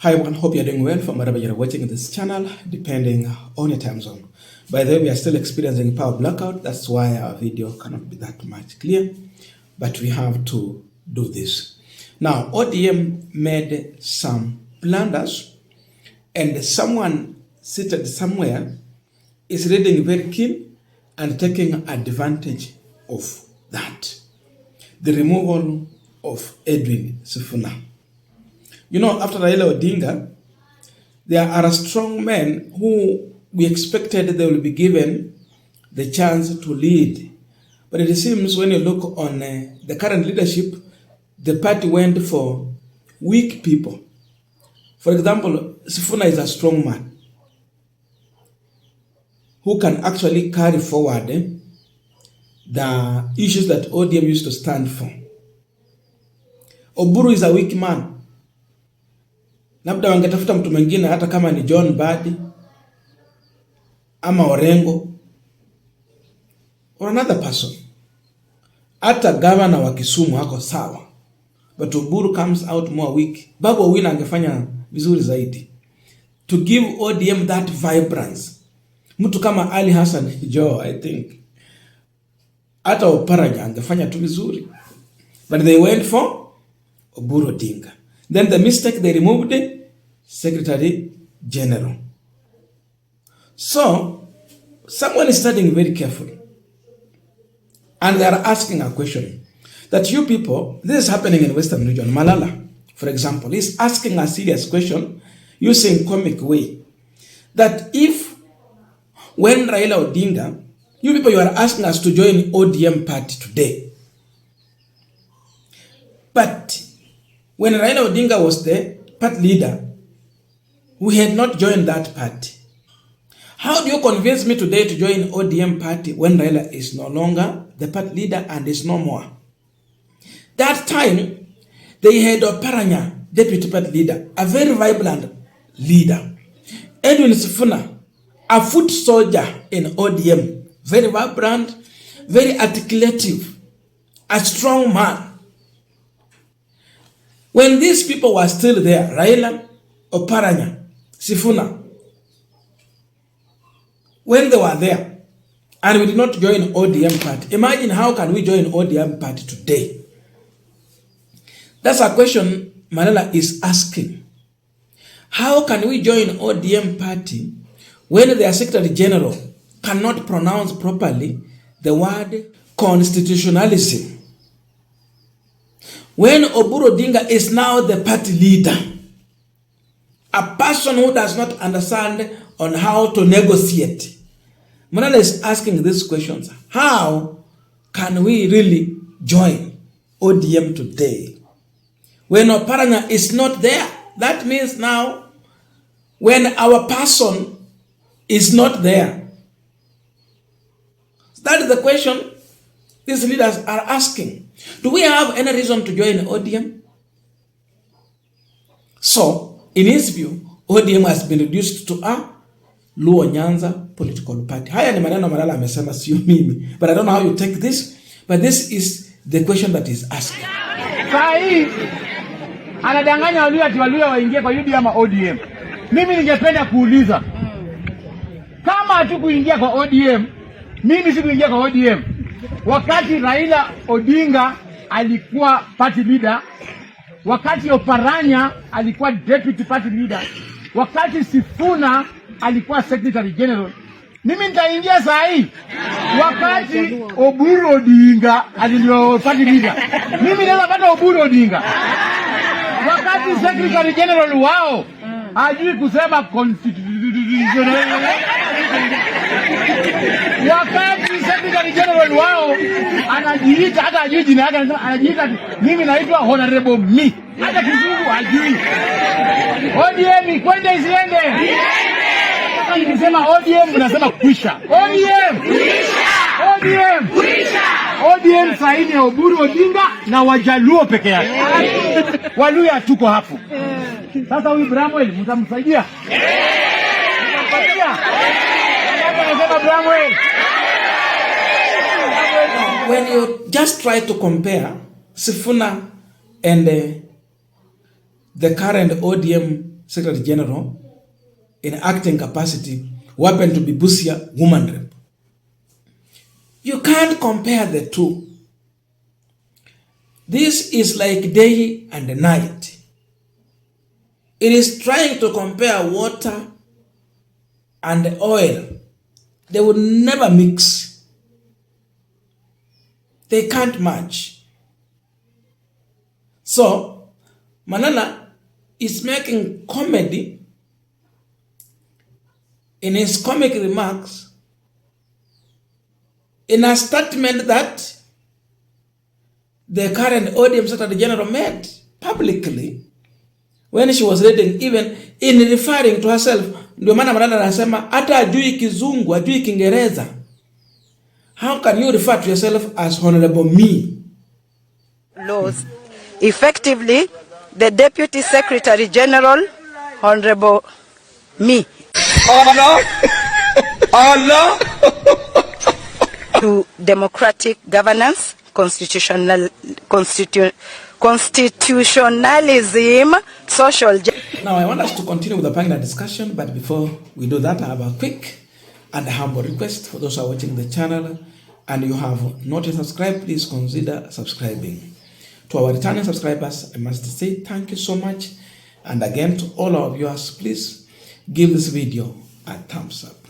Hi everyone, hope you're doing well from wherever you're watching this channel, depending on your time zone. By the way, we are still experiencing power blackout. That's why our video cannot be that much clear, but we have to do this. Now, ODM made some blunders, and someone seated somewhere is reading very keen and taking advantage of that. The removal of Edwin Sifuna. You know, after Raila Odinga, there are strong men who we expected they will be given the chance to lead. But it seems when you look on the current leadership, the party went for weak people. For example, Sifuna is a strong man who can actually carry forward the issues that ODM used to stand for. Oburu is a weak man. Labda wangetafuta mtu mwingine hata kama ni John Badi ama Orengo or another person. Hata governor wa Kisumu hako sawa. But Oburu comes out more weak. Babu Owino angefanya vizuri zaidi. To give ODM that vibrance. Mtu kama Ali Hassan Joho, I think. Hata Oparanya angefanya tu vizuri. But they went for Oburu Odinga. Then the mistake, they removed the Secretary General. So, someone is studying very carefully. And they are asking a question. That you people, this is happening in Western region. Malala, for example, is asking a serious question using comic way. That if, when Raila Odinga, you people, you are asking us to join ODM party today. But when Raila Odinga was the party leader, we had not joined that party. How do you convince me today to join ODM party when Raila is no longer the party leader and is no more? That time, they had Oparanya, deputy party leader, a very vibrant leader. Edwin Sifuna, a foot soldier in ODM, very vibrant, very articulative, a strong man. When these people were still there, Raila, Oparanya, Sifuna, when they were there, and we did not join ODM party, imagine how can we join ODM party today? That's a question Malala is asking. How can we join ODM party when their Secretary General cannot pronounce properly the word constitutionalism? When Oburu Odinga is now the party leader, a person who does not understand on how to negotiate, Malala is asking these questions. How can we really join ODM today? When Oparanya is not there, that means now when our person is not there. That is the question these leaders are asking. Do we have any reason to join ODM? So, in his view, ODM has been reduced to a Luo Nyanza political party. Haya ni maneno Malala amesema, sio mimi. But I don't know how you take this, but this is the question that is asking. Sai anadanganya Waluya waingie kwa UDM ama ODM. Mimi ningependa kuuliza, kama hatukuingia kwa ODM, mimi sikuingia kwa ODM. Wakati Raila Odinga alikuwa party leader, wakati Oparanya alikuwa deputy party leader, wakati Sifuna alikuwa secretary general, mimi nitaingia saa hii. Wakati Oburu Odinga alikuwa party leader, mimi naweza pata Oburu Odinga. Wakati secretary general wao hajui kusema constitutional, wakati secretary general wao anajiita, hata hajui jina yake, anajiita mimi naitwa honorable me, hata kizungu hajui. ODM kwenda isiende? Kama nikisema ODM mnasema kwisha. ODM kwisha. ODM kwisha. ODM saini ya Oburu Odinga na Wajaluo peke yake. Waluya tuko hapo. Sasa huyu Bramwell mtamsaidia? When you just try to compare Sifuna and the current ODM Secretary General in acting capacity who happened to be Busia woman rep. You can't compare the two. This is like day and night. It is trying to compare water and oil. They would never mix. They can't match. So, Malala is making comedy in his comic remarks in a statement that the current ODM Secretary General made publicly when she was reading, even in referring to herself. Ndio maana Malala anasema hata ajui Kizungu, ajui Kiingereza. How can you refer to yourself as Honorable Me? Laws. Effectively, the Deputy Secretary General, Honorable Me. Oh no! Oh no! To democratic governance, constitutionalism, social justice. Now I want us to continue with the panel discussion, but before we do that, I have a quick and humble request for those who are watching the channel and you have not yet subscribed, please consider subscribing. To our returning subscribers, I must say thank you so much. And again, to all our viewers, please give this video a thumbs up.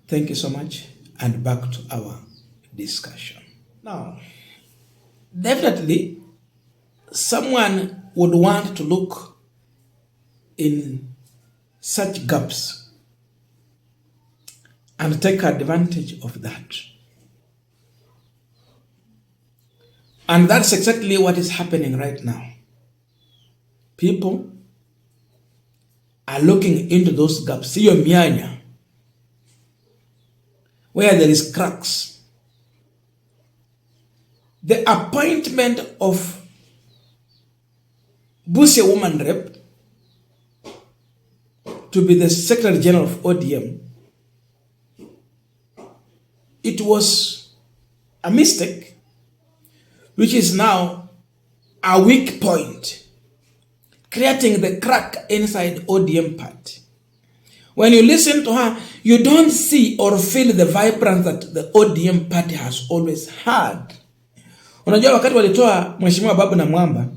Thank you so much, and back to our discussion. Now, definitely, someone would want to look in such gaps and take advantage of that. And that's exactly what is happening right now. People are looking into those gaps, hiyo mianya, where there is cracks. The appointment of Busia woman rep to be the Secretary General of ODM, it was a mistake, which is now a weak point, creating the crack inside ODM party. When you listen to her, you don't see or feel the vibrance that the ODM party has always had. Unajua wakati walitoa Mheshimiwa Babu na Mwamba,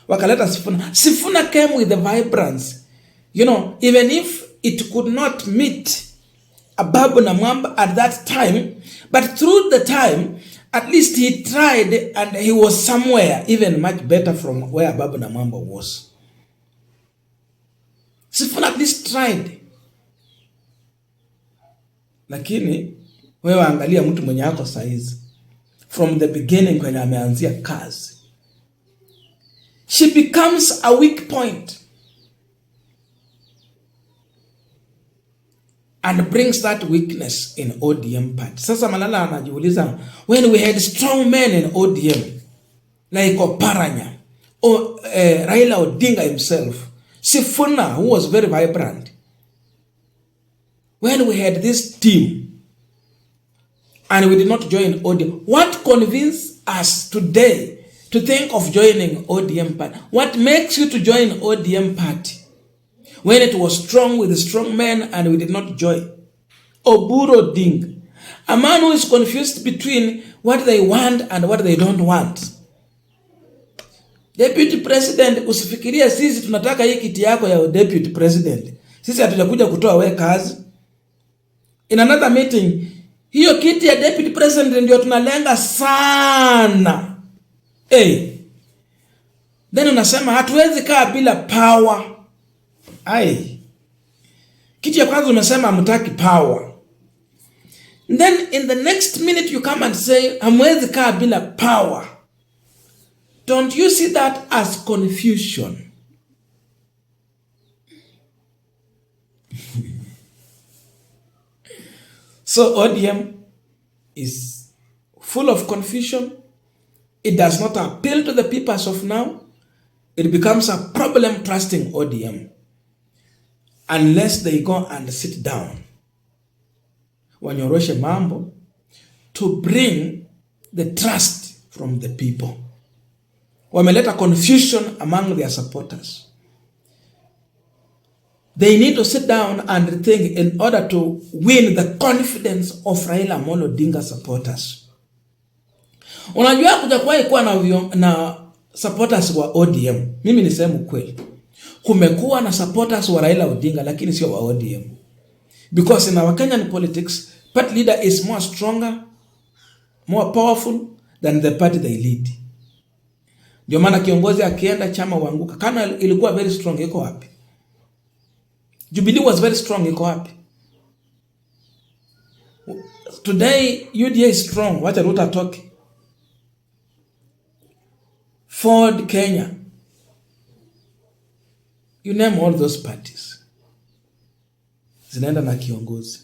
wakaleta Sifuna. Sifuna came with the vibrance. You know, even if it could not meet a Babu na Mwamba at that time, but through the time, at least he tried and he was somewhere even much better from where Babu na Mwamba was. Sifuna at least tried. Lakini wewe angalia mtu mwenye ako saizi. From the beginning kwenye ameanzia kazi, she becomes a weak point and brings that weakness in ODM party. Sasa Malala anajiuliza, when we had strong men in ODM like Oparanya or Raila Odinga himself, Sifuna, who was very vibrant, when we had this team and we did not join ODM, what convinced us today to think of joining ODM party? What makes you to join ODM party when it was strong with the strong men and we did not join? Oburu Ding, a man who is confused between what they want and what they don't want. Deputy President, usifikiria sisi tunataka hii kiti yako ya Deputy President. Sisi hatujakuja kutoa we kazi. In another meeting, hiyo kiti ya Deputy President ndio tunalenga sana. Then unasema hatuwezi kaa bila power. Kiti ya kwanza umesema hamtaki power. Then in the next minute you come and say hamwezi kaa bila power. Don't you see that as confusion? So ODM is full of confusion. It does not appeal to the people as of now. It becomes a problem trusting ODM unless they go and sit down, wanyoroshe mambo, to bring the trust from the people. Wameleta confusion among their supporters. They need to sit down and think in order to win the confidence of Raila Amolo Odinga supporters. Unajua kujakuwa ikuwa na supporters wa ODM. Mimi niseme kweli. Kumekuwa na supporters wa Raila Odinga lakini sio wa ODM. Because in our Kenyan politics, party leader is more stronger, more powerful than the party they lead. Ndio maana kiongozi akienda chama huanguka. Kana ilikuwa very strong, iko wapi? Jubilee was very strong, iko wapi? Today UDA is strong, wacha Ruto atoke. Ford Kenya, you name all those parties, zinaenda na kiongozi.